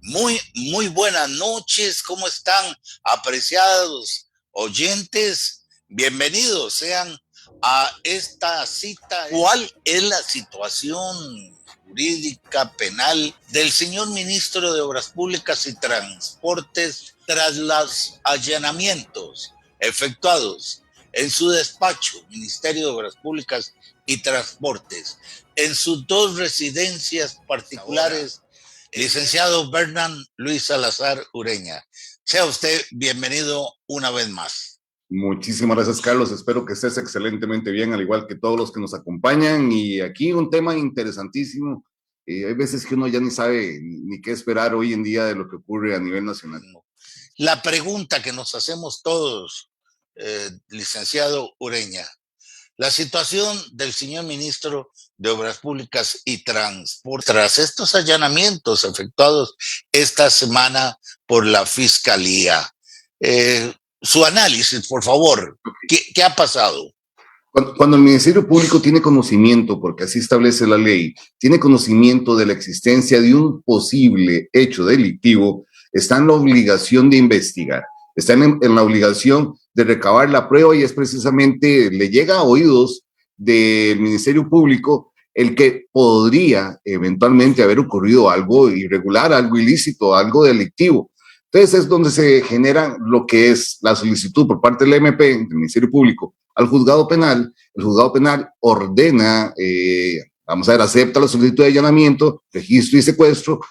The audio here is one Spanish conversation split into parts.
Muy buenas noches, ¿cómo están, apreciados oyentes? Bienvenidos sean a esta cita. ¿Cuál es la situación jurídica penal del señor ministro de Obras Públicas y Transportes tras los allanamientos efectuados en su despacho, Ministerio de Obras Públicas y Transportes, en sus dos residencias particulares? Licenciado Bernard Luis Salazar Ureña, sea usted bienvenido una vez más. Muchísimas gracias, Carlos. Espero que estés excelentemente bien, al igual que todos los que nos acompañan. Y aquí un tema interesantísimo. Hay veces que uno ya ni sabe ni qué esperar hoy en día de lo que ocurre a nivel nacional. La pregunta que nos hacemos todos, licenciado Ureña, la situación del señor ministro de Obras Públicas y Transporte tras estos allanamientos efectuados esta semana por la Fiscalía. Su análisis, por favor. ¿Qué ha pasado? Cuando el Ministerio Público tiene conocimiento, porque así establece la ley, tiene conocimiento de la existencia de un posible hecho delictivo, está en la obligación de investigar, está en la obligación de recabar la prueba y es precisamente, le llega a oídos del Ministerio Público el que podría eventualmente haber ocurrido algo irregular, algo ilícito, algo delictivo. Entonces es donde se genera lo que es la solicitud por parte del MP, del Ministerio Público, al juzgado penal. El juzgado penal ordena, vamos a ver, acepta la solicitud de allanamiento, registro y secuestro,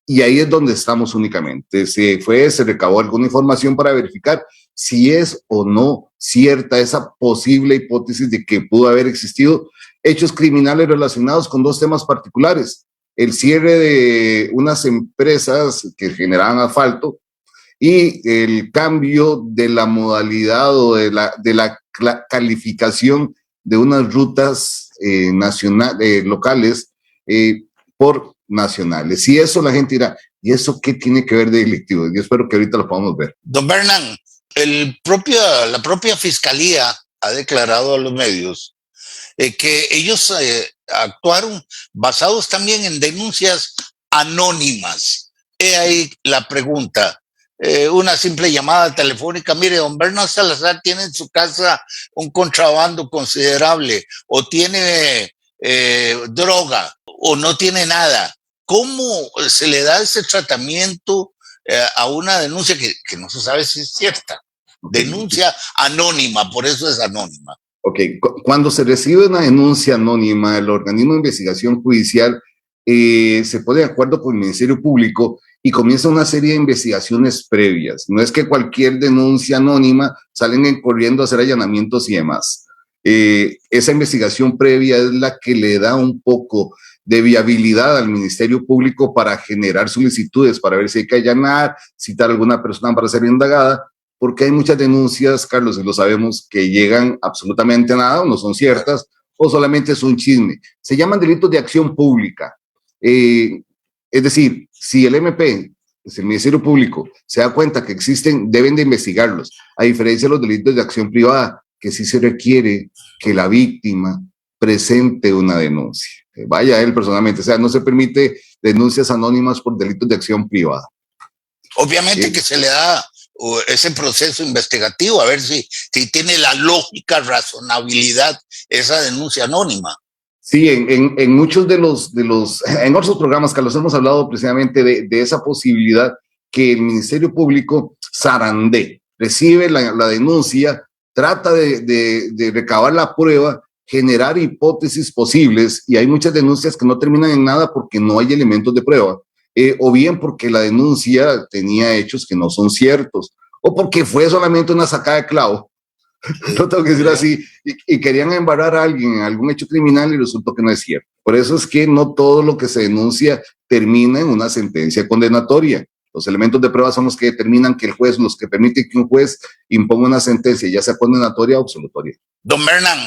y ahí es donde estamos únicamente. Se recabó alguna información para verificar si es o no cierta esa posible hipótesis de que pudo haber existido hechos criminales relacionados con dos temas particulares: el cierre de unas empresas que generaban asfalto y el cambio de la modalidad o de la calificación de unas rutas locales por nacionales. Y eso la gente dirá, ¿y eso qué tiene que ver de delictivo? Yo espero que ahorita lo podamos ver. Don Bernán, la propia Fiscalía ha declarado a los medios que ellos actuaron basados también en denuncias anónimas. He ahí la pregunta. Una simple llamada telefónica: mire, don Bernard Salazar tiene en su casa un contrabando considerable, o tiene droga, o no tiene nada. ¿Cómo se le da ese tratamiento a una denuncia que no se sabe si es cierta? Okay. Denuncia anónima, por eso es anónima. Ok, cuando se recibe una denuncia anónima, el organismo de investigación judicial se pone de acuerdo con el Ministerio Público y comienza una serie de investigaciones previas. No es que cualquier denuncia anónima salen corriendo a hacer allanamientos y demás. Esa investigación previa es la que le da un poco de viabilidad al Ministerio Público para generar solicitudes, para ver si hay que allanar, citar a alguna persona para ser indagada, porque hay muchas denuncias, Carlos, y lo sabemos, que llegan absolutamente a nada, o no son ciertas, o solamente es un chisme. Se llaman delitos de acción pública. Es decir, si el MP, el Ministerio Público, se da cuenta que existen, deben de investigarlos, a diferencia de los delitos de acción privada, que sí se requiere que la víctima presente una denuncia. Vaya él personalmente, o sea, no se permite denuncias anónimas por delitos de acción privada. Obviamente que se le da ese proceso investigativo, a ver si tiene la lógica, razonabilidad esa denuncia anónima. Sí, en muchos en otros programas, Carlos, hemos hablado precisamente de esa posibilidad que el Ministerio Público zarandee, recibe la denuncia, trata de recabar la prueba, generar hipótesis posibles, y hay muchas denuncias que no terminan en nada porque no hay elementos de prueba, o bien porque la denuncia tenía hechos que no son ciertos, o porque fue solamente una sacada de clavo. Lo tengo que decir así, y querían embarrar a alguien en algún hecho criminal y resultó que no es cierto. Por eso es que no todo lo que se denuncia termina en una sentencia condenatoria. Los elementos de prueba son los que determinan que el juez, los que permiten que un juez imponga una sentencia, ya sea condenatoria o absolutoria. Don Bernán,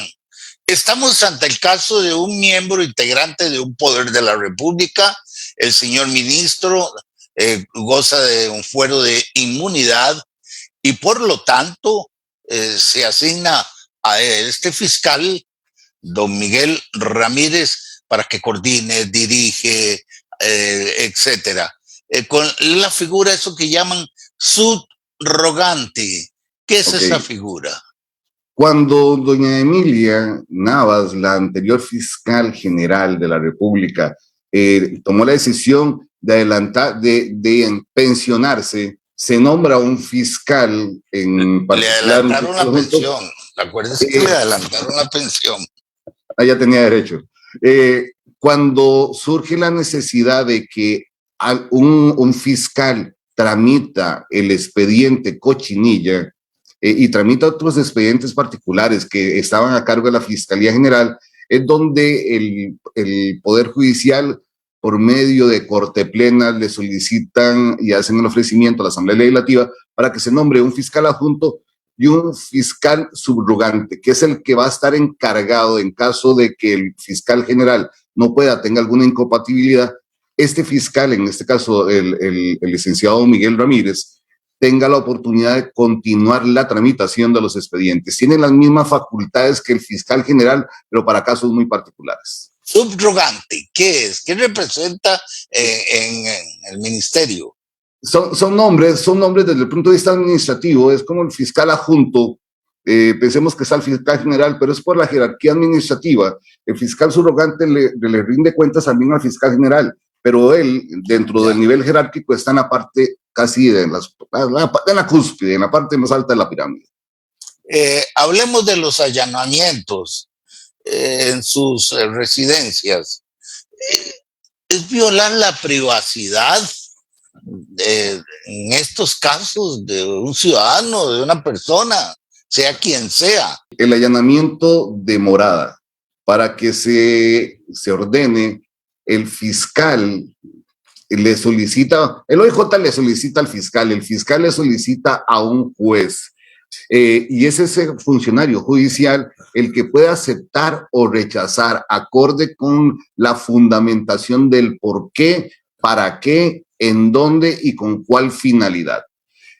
estamos ante el caso de un miembro integrante de un poder de la República. El señor ministro goza de un fuero de inmunidad y por lo tanto se asigna a este fiscal, don Miguel Ramírez, para que coordine, dirige, etcétera. con la figura, eso que llaman subrogante. ¿Qué es esa figura? Cuando doña Emilia Navas, la anterior fiscal general de la República, tomó la decisión de adelantar, de pensionarse, se nombra un fiscal en particular. Le adelantaron la pensión. Acuérdense que le adelantaron la pensión. Ya tenía derecho. Cuando surge la necesidad de que un fiscal tramita el expediente Cochinilla y tramita otros expedientes particulares que estaban a cargo de la Fiscalía General, es donde el Poder Judicial, por medio de corte plena, le solicitan y hacen el ofrecimiento a la Asamblea Legislativa para que se nombre un fiscal adjunto y un fiscal subrogante, que es el que va a estar encargado en caso de que el fiscal general no pueda, tenga alguna incompatibilidad. Este fiscal, en este caso el licenciado Miguel Ramírez, tenga la oportunidad de continuar la tramitación de los expedientes. Tiene las mismas facultades que el fiscal general, pero para casos muy particulares. Subrogante, ¿qué es? ¿Qué representa en el ministerio? Son nombres desde el punto de vista administrativo, es como el fiscal adjunto. Pensemos que está el fiscal general, pero es por la jerarquía administrativa. El fiscal subrogante le rinde cuentas también al fiscal general, pero él, dentro del nivel jerárquico, está en la parte casi en la cúspide, en la parte más alta de la pirámide. Hablemos de los allanamientos en sus residencias. ¿Es violar la privacidad en estos casos de un ciudadano, de una persona, sea quien sea? El allanamiento de morada, para que se ordene, el fiscal le solicita, el OIJ le solicita al fiscal, el fiscal le solicita a un juez, y es ese funcionario judicial el que puede aceptar o rechazar acorde con la fundamentación del por qué, para qué, en dónde y con cuál finalidad.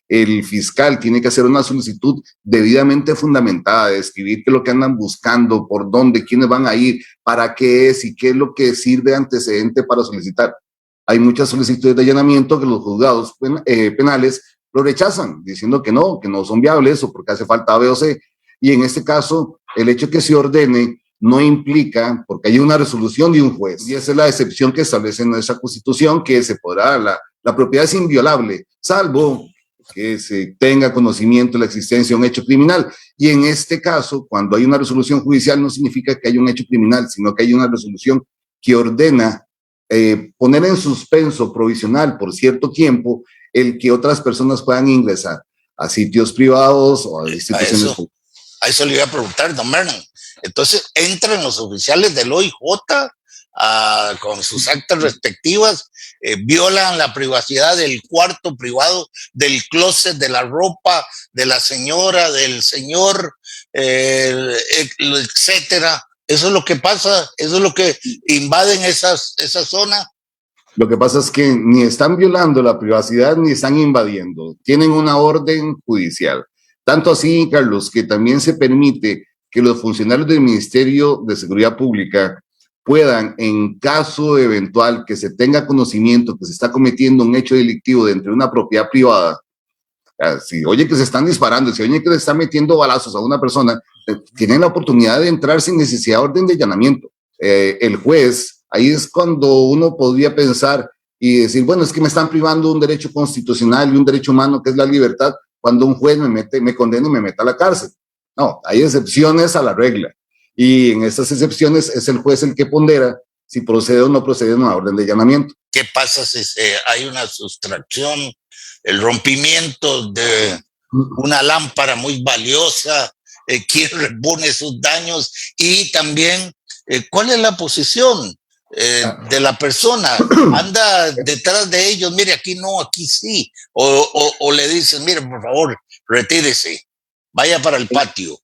El fiscal tiene que hacer una solicitud debidamente fundamentada, de escribir qué es lo que andan buscando, por dónde, quiénes van a ir, para qué es y qué es lo que sirve de antecedente para solicitar. Hay muchas solicitudes de allanamiento que los juzgados penales lo rechazan, diciendo que no son viables o porque hace falta A, B o C. Y en este caso, el hecho que se ordene no implica, porque hay una resolución de un juez, y esa es la excepción que establece nuestra Constitución, que se podrá, la propiedad es inviolable, salvo que se tenga conocimiento de la existencia de un hecho criminal. Y en este caso, cuando hay una resolución judicial, no significa que haya un hecho criminal, sino que hay una resolución que ordena poner en suspenso provisional por cierto tiempo el que otras personas puedan ingresar a sitios privados o a instituciones públicas. A eso le iba a preguntar, don Bernan. Entonces, entran los oficiales del OIJ con sus actas respectivas, violan la privacidad del cuarto privado, del closet, de la ropa, de la señora, del señor, etcétera. Eso es lo que pasa, eso es lo que invaden esa zona. Lo que pasa es que ni están violando la privacidad ni están invadiendo, tienen una orden judicial. Tanto así, Carlos, que también se permite que los funcionarios del Ministerio de Seguridad Pública puedan, en caso eventual que se tenga conocimiento que se está cometiendo un hecho delictivo dentro de una propiedad privada, si oye que se están disparando, si oye que se están metiendo balazos a una persona, tienen la oportunidad de entrar sin necesidad de orden de allanamiento. El juez, ahí es cuando uno podría pensar y decir, bueno, es que me están privando un derecho constitucional y un derecho humano que es la libertad, cuando un juez me condena y me mete a la cárcel. No, hay excepciones a la regla. Y en estas excepciones es el juez el que pondera si procede o no procede una orden de allanamiento. ¿Qué pasa si hay una sustracción, el rompimiento de una lámpara muy valiosa? ¿Quién repone sus daños? Y también, ¿cuál es la posición de la persona? ¿Anda detrás de ellos? Mire, aquí no, aquí sí. O le dicen, mire, por favor, retírese, vaya para el patio.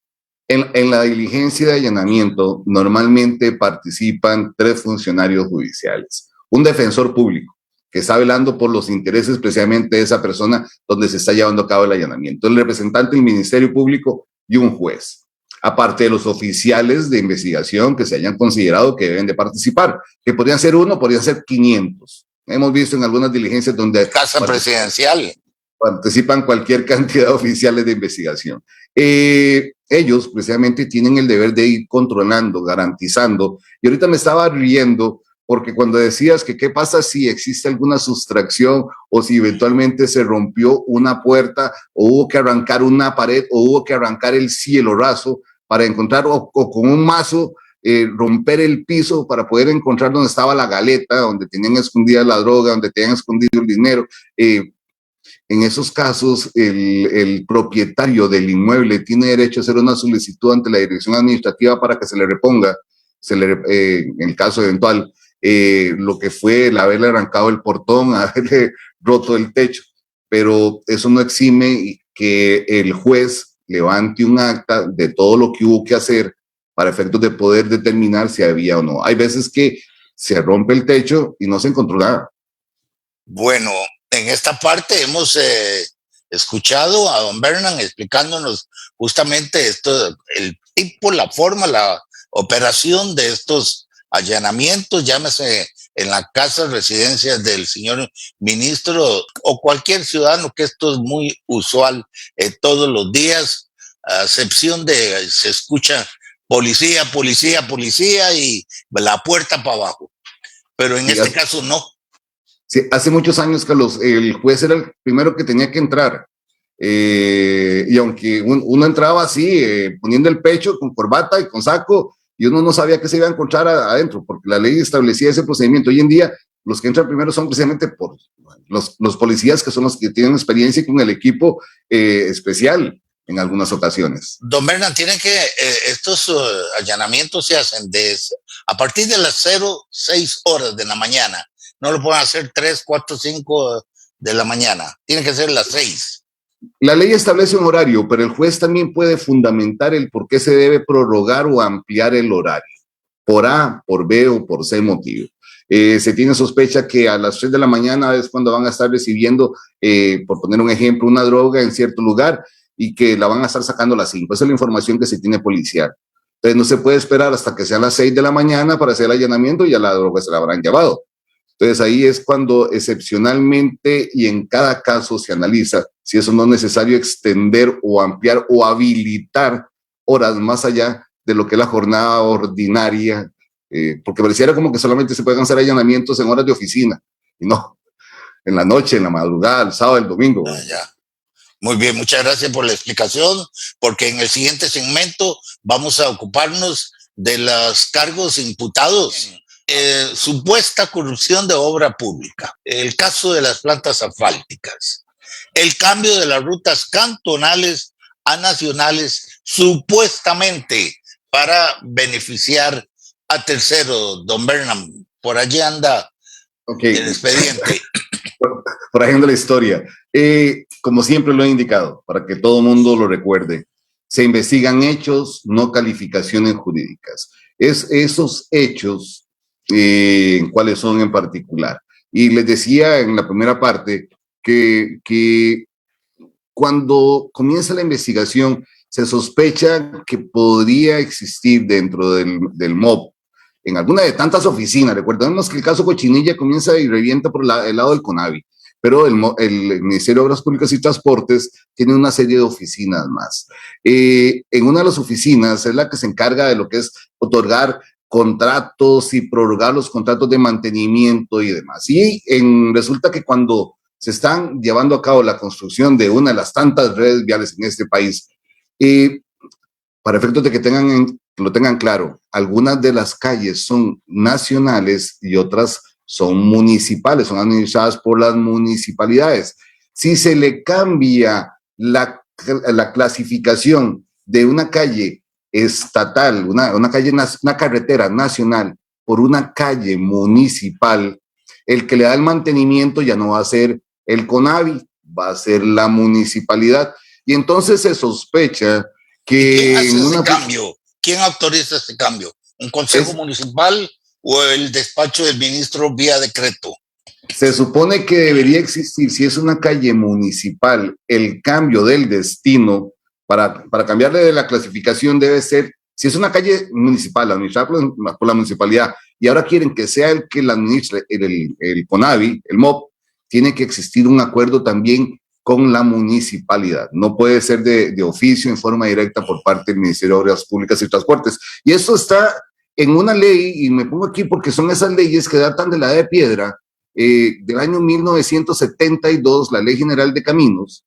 En la diligencia de allanamiento normalmente participan 3 funcionarios judiciales. Un defensor público que está velando por los intereses precisamente de esa persona donde se está llevando a cabo el allanamiento. El representante del Ministerio Público y un juez. Aparte de los oficiales de investigación que se hayan considerado que deben de participar, que podrían ser 1, podrían ser 500. Hemos visto en algunas diligencias donde Casa presidencial participan cualquier cantidad de oficiales de investigación. Ellos precisamente tienen el deber de ir controlando, garantizando. Y ahorita me estaba riendo porque cuando decías que qué pasa si existe alguna sustracción o si eventualmente se rompió una puerta o hubo que arrancar una pared o hubo que arrancar el cielo raso para encontrar o con un mazo romper el piso para poder encontrar donde estaba la galeta, donde tenían escondida la droga, donde tenían escondido el dinero. En esos casos, el propietario del inmueble tiene derecho a hacer una solicitud ante la dirección administrativa para que se le reponga, en el caso eventual, lo que fue el haberle arrancado el portón, haberle roto el techo. Pero eso no exime que el juez levante un acta de todo lo que hubo que hacer para efectos de poder determinar si había o no. Hay veces que se rompe el techo y no se encontró nada. Bueno, en esta parte hemos escuchado a don Bernan explicándonos justamente esto, el tipo, la forma, la operación de estos allanamientos, llámese en la casa, residencias del señor ministro o cualquier ciudadano, que esto es muy usual todos los días, a excepción de se escucha policía, policía, policía y la puerta para abajo. Pero en este caso no. Sí, hace muchos años, Carlos, el juez era el primero que tenía que entrar. Y aunque uno entraba así, poniendo el pecho con corbata y con saco, y uno no sabía qué se iba a encontrar adentro, porque la ley establecía ese procedimiento. Hoy en día, los que entran primero son precisamente por los policías, que son los que tienen experiencia con el equipo especial en algunas ocasiones. Don Bernan, tienen que, estos allanamientos se hacen a partir de las 06 horas de la mañana. No lo pueden hacer 3, 4, 5 de la mañana. Tiene que ser las 6. La ley establece un horario, pero el juez también puede fundamentar el por qué se debe prorrogar o ampliar el horario, por A, por B o por C motivo. Se tiene sospecha que a las 3 de la mañana es cuando van a estar recibiendo, por poner un ejemplo, una droga en cierto lugar y que la van a estar sacando a las 5. Esa es la información que se tiene policial. Entonces no se puede esperar hasta que sean las 6 de la mañana para hacer el allanamiento y ya la droga se la habrán llevado. Entonces ahí es cuando excepcionalmente y en cada caso se analiza si eso no es necesario extender o ampliar o habilitar horas más allá de lo que es la jornada ordinaria, porque pareciera como que solamente se pueden hacer allanamientos en horas de oficina, y no, en la noche, en la madrugada, el sábado, el domingo. Ya. Muy bien, muchas gracias por la explicación, porque en el siguiente segmento vamos a ocuparnos de los cargos imputados. Supuesta corrupción de obra pública, el caso de las plantas asfálticas, el cambio de las rutas cantonales a nacionales, supuestamente para beneficiar a terceros. Don Bernan, por allí anda el expediente. Por ahí anda la historia. Como siempre lo he indicado, para que todo el mundo lo recuerde, se investigan hechos, no calificaciones jurídicas. Es esos hechos cuáles son en particular. Y les decía en la primera parte que cuando comienza la investigación se sospecha que podría existir dentro del MOB, en alguna de tantas oficinas. Recordemos que el caso Cochinilla comienza y revienta por el lado del CONAVI, pero el Ministerio de Obras Públicas y Transportes tiene una serie de oficinas más. En una de las oficinas es la que se encarga de lo que es otorgar contratos y prorrogar los contratos de mantenimiento y demás. Y resulta que cuando se están llevando a cabo la construcción de una de las tantas redes viales en este país, para efectos de que lo tengan claro, algunas de las calles son nacionales y otras son municipales, son administradas por las municipalidades. Si se le cambia la clasificación de una calle estatal, una carretera nacional por una calle municipal, el que le da el mantenimiento ya no va a ser el CONAVI, va a ser la municipalidad. Y entonces se sospecha que... ¿Quién hace ese cambio? ¿Quién autoriza ese cambio? ¿Un consejo municipal o el despacho del ministro vía decreto? Se supone que debería existir, si es una calle municipal, el cambio del destino. Para cambiarle de la clasificación debe ser Si es una calle municipal, administrada por la municipalidad, y ahora quieren que sea el que la administre el CONAVI, el MOP, tiene que existir un acuerdo también con la municipalidad. No puede ser de oficio en forma directa por parte del Ministerio de Obras Públicas y Transportes. Y esto está en una ley, y me pongo aquí porque son esas leyes que datan de la Edad de Piedra, del año 1972, la Ley General de Caminos.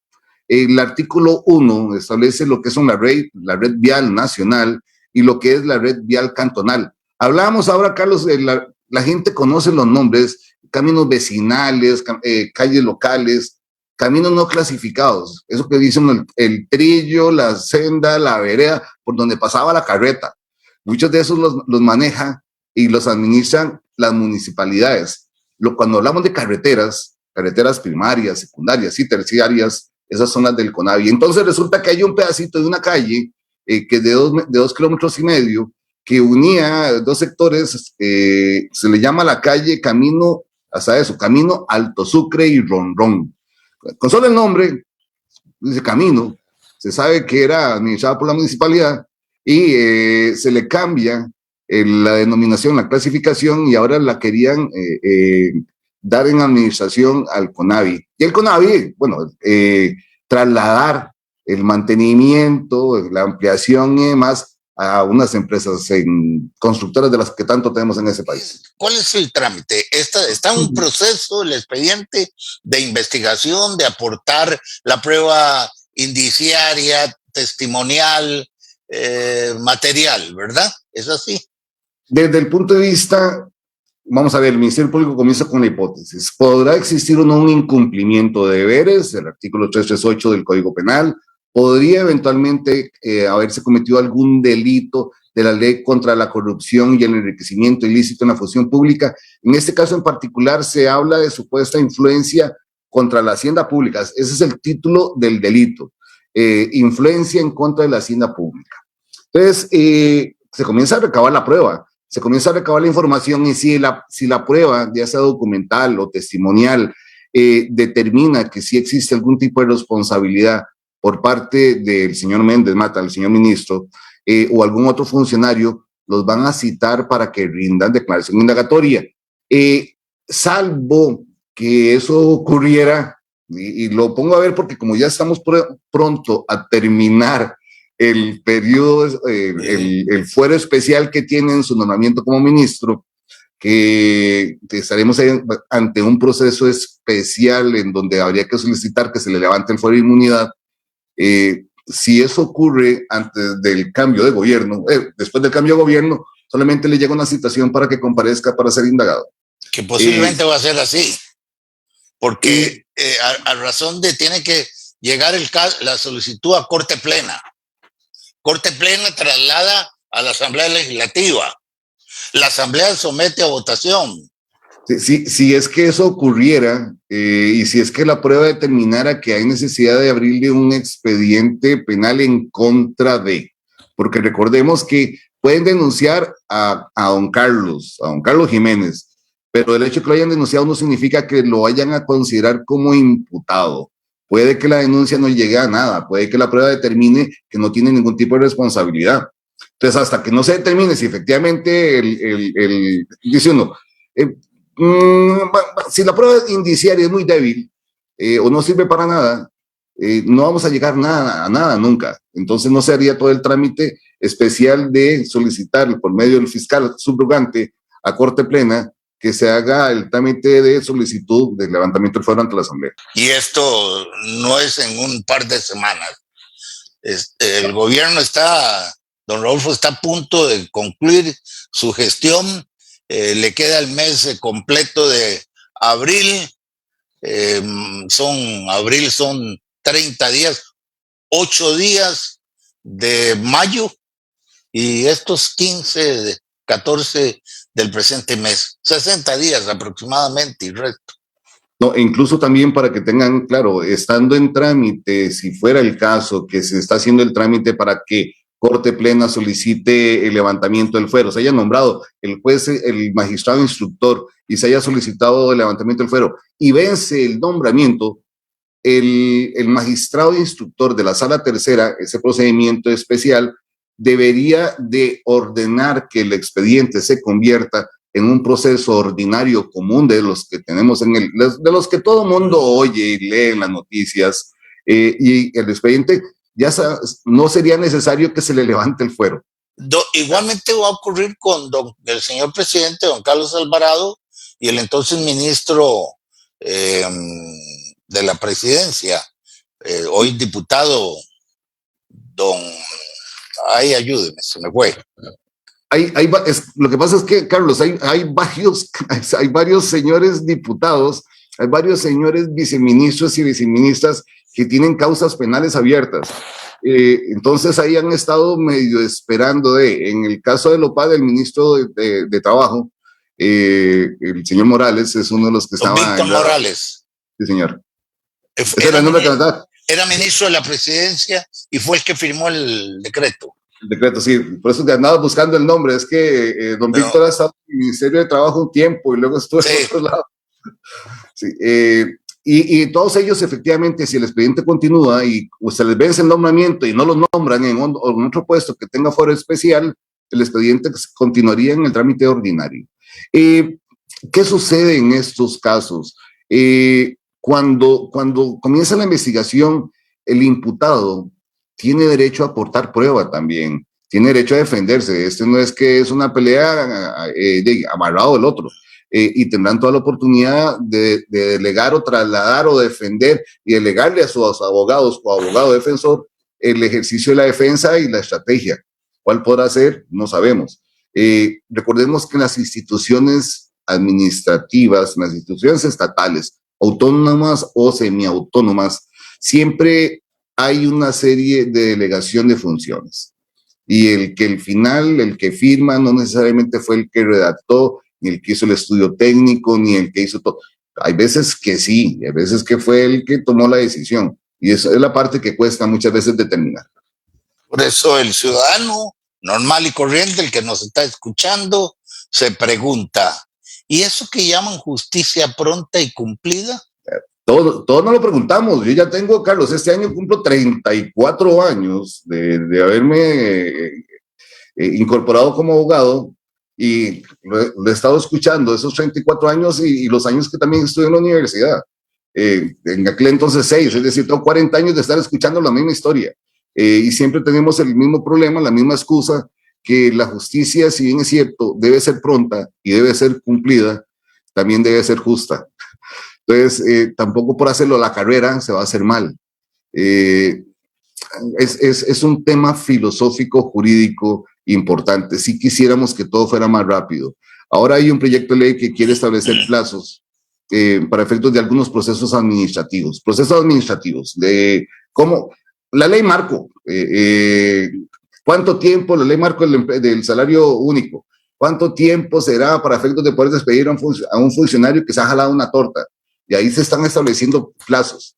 El artículo 1 establece lo que son la red vial nacional y lo que es la red vial cantonal. Hablábamos ahora, Carlos, la gente conoce los nombres, caminos vecinales, calles locales, caminos no clasificados, eso que dicen el trillo, la senda, la vereda, por donde pasaba la carreta. Muchos de esos los maneja y los administran las municipalidades. Cuando hablamos de carreteras primarias, secundarias y terciarias, esas son las del CONAVI. Entonces resulta que hay un pedacito de una calle que de 2,5 kilómetros que unía dos sectores, se le llama la calle Camino, hasta eso, Camino Alto Sucre y Ronrón. Con solo el nombre, dice Camino, se sabe que era administrada por la municipalidad y se le cambia la denominación, la clasificación, y ahora la querían dar en administración al CONAVI. Y el CONAVI, bueno, trasladar el mantenimiento, la ampliación y demás a unas empresas constructoras de las que tanto tenemos en ese país. ¿Cuál es el trámite? ¿Está en un proceso el expediente de investigación, de aportar la prueba indiciaria, testimonial, material, ¿verdad? ¿Es así? Desde el punto de vista, vamos a ver, el Ministerio Público comienza con la hipótesis. ¿Podrá existir o no un incumplimiento de deberes? El artículo 338 del Código Penal. ¿Podría eventualmente haberse cometido algún delito de la ley contra la corrupción y el enriquecimiento ilícito en la función pública? En este caso en particular se habla de supuesta influencia contra la hacienda pública. Ese es el título del delito. Influencia en contra de la hacienda pública. Entonces, se comienza a recabar la prueba, se comienza a recabar la información, y si la prueba, ya sea documental o testimonial, determina que sí existe algún tipo de responsabilidad por parte del señor Méndez Mata, el señor ministro, o algún otro funcionario, los van a citar para que rindan declaración indagatoria. Salvo que eso ocurriera, y lo pongo a ver porque como ya estamos pronto a terminar el periodo, el fuero especial que tiene en su nombramiento como ministro, que estaremos ante un proceso especial en donde habría que solicitar que se le levante el fuero de inmunidad. Si eso ocurre antes del cambio de gobierno, después del cambio de gobierno, solamente le llega una citación para que comparezca para ser indagado. Que posiblemente va a ser así, porque a razón de tiene que llegar la solicitud a Corte Plena. Corte Plena traslada a la Asamblea Legislativa. La Asamblea somete a votación. Si es que eso ocurriera y si es que la prueba determinara que hay necesidad de abrirle un expediente penal en contra de, porque recordemos que pueden denunciar a don Carlos Jiménez, pero el hecho de que lo hayan denunciado no significa que lo vayan a considerar como imputado. Puede que la denuncia no llegue a nada, puede que la prueba determine que no tiene ningún tipo de responsabilidad. Entonces, hasta que no se determine si efectivamente dice uno, si la prueba indiciaria es muy débil o no sirve para nada, no vamos a llegar a nada nunca. Entonces no se haría todo el trámite especial de solicitar por medio del fiscal subrogante a Corte Plena que se haga el trámite de solicitud de levantamiento del fuero ante la Asamblea. Y esto no es en un par de semanas. El gobierno don Rodolfo está a punto de concluir su gestión. Le queda el mes completo de abril. Son 30 días, 8 días de mayo y estos 15, 14 del presente mes, 60 días aproximadamente y resto. No, incluso también para que tengan claro, estando en trámite, si fuera el caso que se está haciendo el trámite para que Corte Plena solicite el levantamiento del fuero, se haya nombrado el juez, el magistrado instructor y se haya solicitado el levantamiento del fuero y vence el nombramiento, el magistrado instructor de la Sala Tercera, ese procedimiento especial, debería de ordenar que el expediente se convierta en un proceso ordinario común de los que tenemos de los que todo mundo oye y lee en las noticias, y el expediente no sería necesario que se le levante el fuero. Igualmente va a ocurrir con el señor presidente, don Carlos Alvarado, y el entonces ministro de la presidencia, hoy diputado, ayúdeme, se me fue. Lo que pasa es que, Carlos, hay varios señores diputados, hay varios señores viceministros y viceministras que tienen causas penales abiertas. Entonces ahí han estado medio esperando en el caso de Lopad, el ministro de Trabajo, el señor Morales es uno de los que estaba... Víctor Morales. Sí, señor. Ese era el nombre que nos da. Era ministro de la presidencia y fue el que firmó el decreto. El decreto, sí, por eso te andaba buscando el nombre, es que don Víctor ha estado en el Ministerio de Trabajo un tiempo y luego estuvo en otro lado. Sí, y todos ellos, efectivamente, si el expediente continúa y se les vence el nombramiento y no los nombran en otro puesto que tenga foro especial, el expediente continuaría en el trámite ordinario. ¿Qué sucede en estos casos? Cuando comienza la investigación, el imputado tiene derecho a aportar prueba también, tiene derecho a defenderse. No es que es una pelea amarrado del otro. Y tendrán toda la oportunidad de delegar o trasladar o defender y delegarle a sus abogados o abogado defensor el ejercicio de la defensa y la estrategia. ¿Cuál podrá ser? No sabemos. Recordemos que las instituciones administrativas, las instituciones estatales, autónomas o semiautónomas, siempre hay una serie de delegación de funciones. Y el que firma no necesariamente fue el que redactó, ni el que hizo el estudio técnico, ni el que hizo todo. Hay veces que sí, hay veces que fue el que tomó la decisión. Y esa es la parte que cuesta muchas veces determinar. Por eso el ciudadano normal y corriente, el que nos está escuchando, se pregunta, ¿y eso que llaman justicia pronta y cumplida? Todos nos lo preguntamos. Yo ya tengo, Carlos, este año cumplo 34 años de haberme incorporado como abogado y lo he estado escuchando esos 34 años y los años que también estuve en la universidad. En aquel entonces 6, es decir, tengo 40 años de estar escuchando la misma historia. Y siempre tenemos el mismo problema, la misma excusa, que la justicia, si bien es cierto, debe ser pronta y debe ser cumplida, también debe ser justa. Entonces, tampoco por hacerlo a la carrera se va a hacer mal. Es un tema filosófico, jurídico importante. Si quisiéramos que todo fuera más rápido. Ahora hay un proyecto de ley que quiere establecer plazos para efectos de algunos procesos administrativos. Procesos administrativos de cómo la ley marco. ¿Cuánto tiempo la ley marco del salario único? ¿Cuánto tiempo será para efectos de poder despedir a un funcionario que se ha jalado una torta? Y ahí se están estableciendo plazos.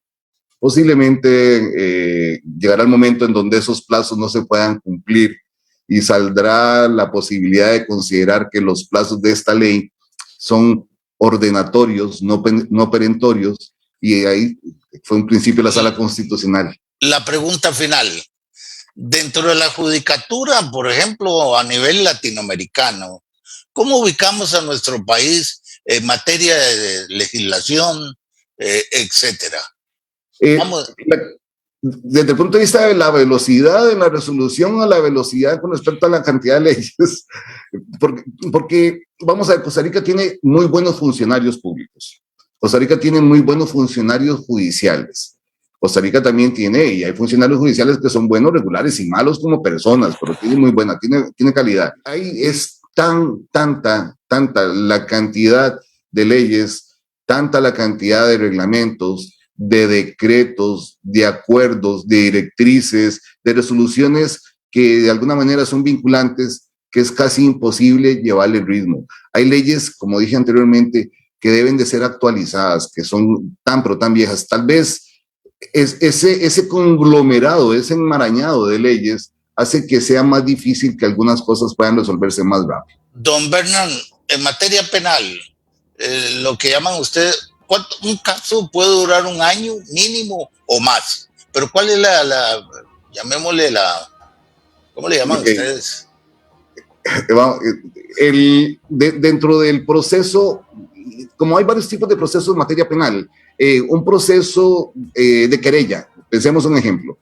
Posiblemente llegará el momento en donde esos plazos no se puedan cumplir y saldrá la posibilidad de considerar que los plazos de esta ley son ordenatorios, no perentorios, y ahí fue un principio de la Sala Constitucional. La pregunta final. Dentro de la judicatura, por ejemplo, a nivel latinoamericano, ¿cómo ubicamos a nuestro país en materia de legislación, etcétera? Desde el punto de vista de la velocidad de la resolución a la velocidad con respecto a la cantidad de leyes, porque vamos a ver, Costa Rica tiene muy buenos funcionarios públicos, Costa Rica tiene muy buenos funcionarios judiciales, Costa Rica también tiene, y hay funcionarios judiciales que son buenos, regulares y malos como personas, pero tiene muy buena, tiene calidad. Ahí es tanta la cantidad de leyes, tanta la cantidad de reglamentos, de decretos, de acuerdos, de directrices, de resoluciones que de alguna manera son vinculantes, que es casi imposible llevarle el ritmo. Hay leyes, como dije anteriormente, que deben de ser actualizadas, que son pero tan viejas. Tal vez ese conglomerado, ese enmarañado de leyes hace que sea más difícil que algunas cosas puedan resolverse más rápido. Don Bernard, en materia penal, lo que llaman ustedes, un caso puede durar un año mínimo o más, pero ¿cuál es llamémosle ¿Cómo le llaman Okay. ustedes? Dentro del proceso, como hay varios tipos de procesos en materia penal, un proceso de querella, pensemos un ejemplo.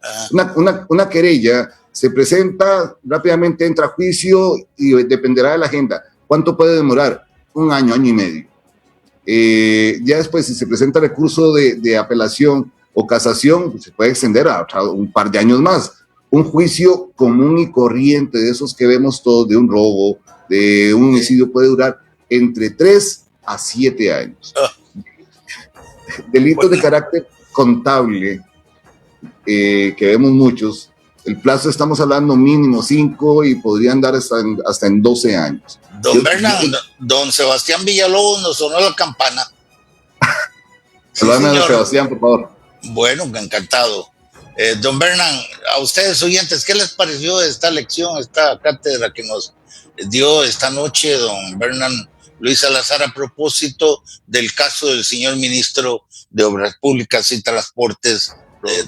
Una querella se presenta, rápidamente entra a juicio y dependerá de la agenda. ¿Cuánto puede demorar? Un año, año y medio. Ya después, si se presenta recurso de apelación o casación, pues se puede extender a un par de años más. Un juicio común y corriente, de esos que vemos todos, de un robo, de un homicidio, puede durar entre 3 a 7 años. Delitos de carácter contable, que vemos muchos, el plazo estamos hablando mínimo 5 y podrían dar hasta en 12 años. Don Bernardo, don Sebastián Villalobos nos sonó la campana. Saludame a Sebastián, por favor. Bueno, encantado. Don Bernardo, a ustedes oyentes, ¿qué les pareció esta lección, esta cátedra que nos dio esta noche don Bernardo Luis Salazar a propósito del caso del señor ministro de Obras Públicas y Transportes,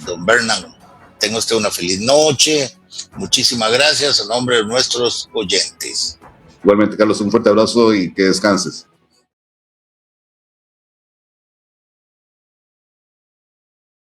don Bernardo? Tenga usted una feliz noche. Muchísimas gracias a nombre de nuestros oyentes. Igualmente, Carlos, un fuerte abrazo y que descanses.